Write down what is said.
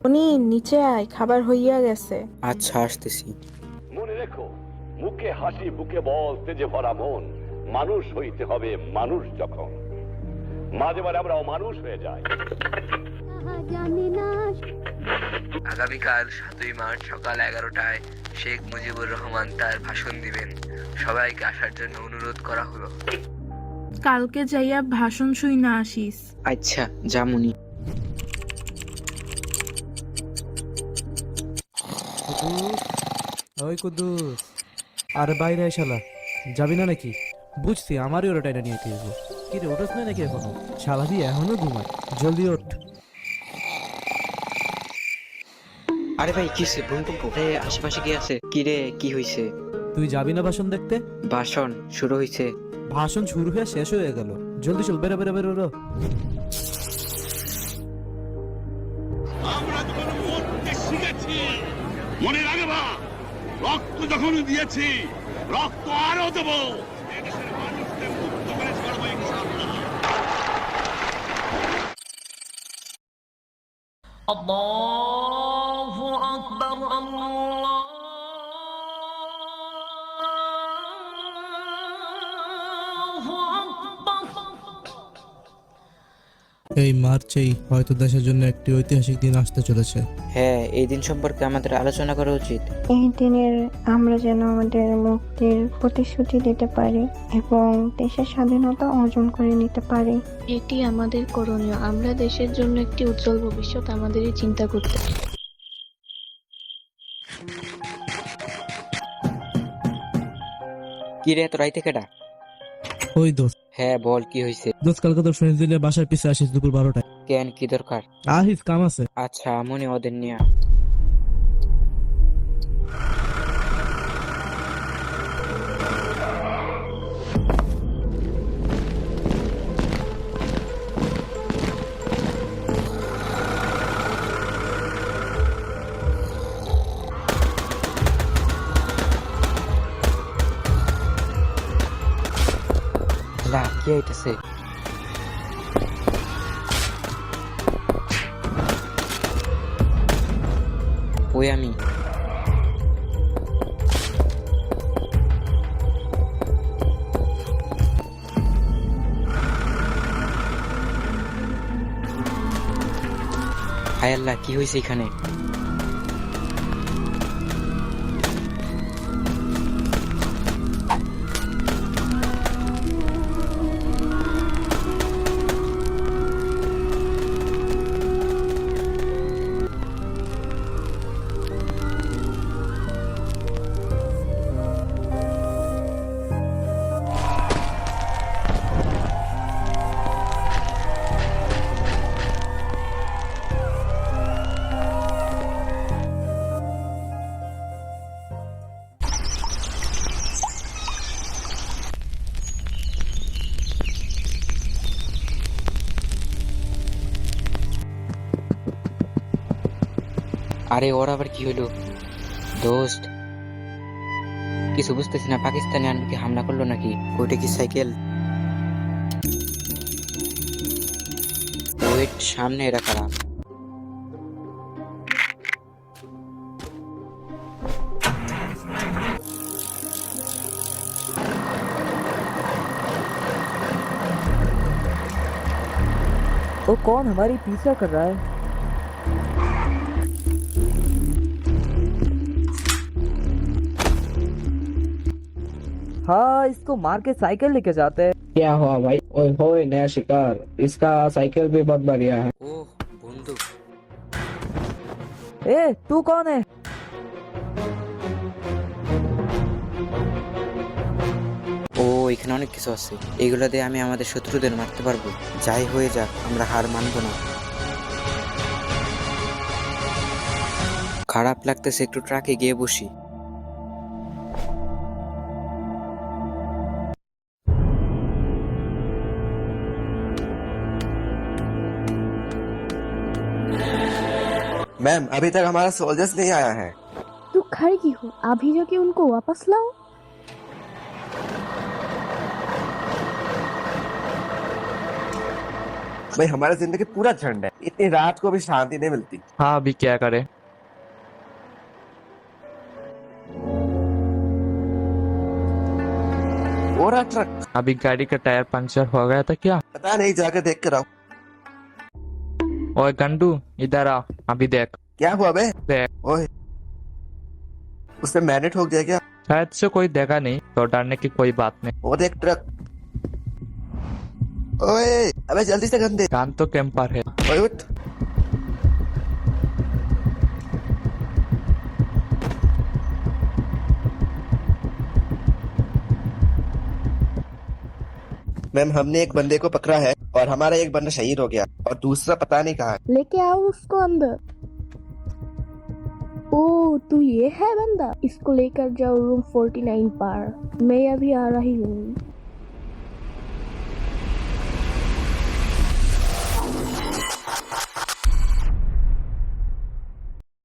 উনি নিচে আয়, খাবার হইয়া গেছে। আচ্ছা, আসতেছি। মনে রেখো, মুখে হাসি বুকে বল তেজে ভরা মন, মানুষ হইতে হবে মানুষ যখন। মাঝে মাঝে আমরা অমানুষ হয়ে যাই। আগামীকাল 7ই মার্চ সকাল 11টায় শেখ মুজিবুর রহমান তার ভাষণ দিবেন। সবাইকে আসার জন্য অনুরোধ করা হলো। কালকে যাইয়া ভাষণ শুই না আসিস। আচ্ছা, জামুনি। ওই কুদ্দুস, আরে বাইরে আয় শালা, যাবি না নাকি? বুঝছি, আমারই ওরা টাইনা নিয়ে তুই কি রে, ওঠোস না নাকি এখনো? শালা দিয়ে এখনো ঘুমায়, জলদি ওঠ। আরে ভাই, কি হয়েছে? ভূমিকম্প? আশেপাশে কি আছে? কি রে, কি হয়েছে? তুই যাবি না ভাষণ দেখতে? ভাষণ শুরু হয়েছে। ভাষণ শুরু হয়ে শেষ হয়ে গেল, জলদি চল, বেরো বেরো বেরো। আমরা যখন মরতে শিখেছি, মনে রাখবা, রক্ত যখন দিয়েছি, রক্ত আরো দেবো। এদেশের মানুষকে মুক্ত করে ছাড়বো ইনশাআল্লাহ। আল্লাহু আকবার, আল্লাহু আকবার। এই মার্চেই হয়তো দেশের জন্য একটি ঐতিহাসিক দিন আসতে চলেছে। হ্যাঁ, এই দিন সম্পর্কে আমাদের আলোচনা করা উচিত। এই দিনের আমরা যেন আমাদের মুক্তির প্রতিশ্রুতি দিতে পারি এবং দেশের স্বাধীনতা অর্জন করে নিতে পারি। এটি আমাদের করণীয়। আমরা দেশের জন্য একটি উজ্জ্বল ভবিষ্যৎ আমাদেরই চিন্তা করতে হবে। কি রে, এত রাইতে কেডা? ওই দোস্ত, হ্যাঁ বল, কি হয়েছে? কালকে তোর ফ্রেন্ডস দিলে বাসার পিছে আসিস দুপুর 12টায়। কেন, কি দরকার? আহিস, কাম আছে। আচ্ছা, মনে ওদের নিয়ে। লা, কি হইতেছে? ওই আমি। হায় আল্লাহ, কি হয়েছে এখানে? আরে ওর আবার কি হলো? দোস্ত, কিছু বুঝতেছি না, পাকিস্তানি আর্মিকে হামলা করলো নাকি? ওইটা কি সাইকেল? ওয়েট, সামনে এরা কারা? वो कौन हमारी पीछा कर रहा है? हाँ, इसको मार के साइकिल लेके जाते हैं। क्या हुआ भाई? ओए होए, नया शिकार। इसका साइकिल भी बहुत बढ़िया है। ও বন্ধু, ए, तू कौन है? ও এখানে অনেক কিছু আছে, এগুলো দিয়ে আমি আমাদের শত্রুদের মারতে পারবো। যাই হয়ে যাক, আমরা হার মানবো না। খারাপ লাগতেছে, একটু ট্রাকে গিয়ে বসি। मैम, अभी तक हमारा सोल्जर्स नहीं आया है। तू खड़ी की हो? अभी जाके उनको वापस लाओ। भाई हमारी जिंदगी पूरा झंड है, इतनी रात को भी शांति नहीं मिलती। हाँ अभी क्या करे। और ट्रक अभी गाड़ी का टायर पंचर हो गया था क्या? पता नहीं, जाकर देख कर आओ। ओए गंडू इधर आ, अभी देख। क्या हुआ बे? देख। ओए उसने मैंने ठोक दिया क्या? शायद से कोई देखा नहीं तो डरने की कोई बात नहीं। वो देख ट्रक। ओए अबे जल्दी से गन दे। कान तो कैंपर है। ओए उठ। मैम हमने एक बंदे को पकड़ा है और हमारा एक बंदा शहीद हो गया और दूसरा पता नहीं कहाँ है। लेके आओ उसको अंदर। ओ तू ये है बंदा, इसको लेकर जाओ रूम 49 पर। मैं अभी आ रही हूँ।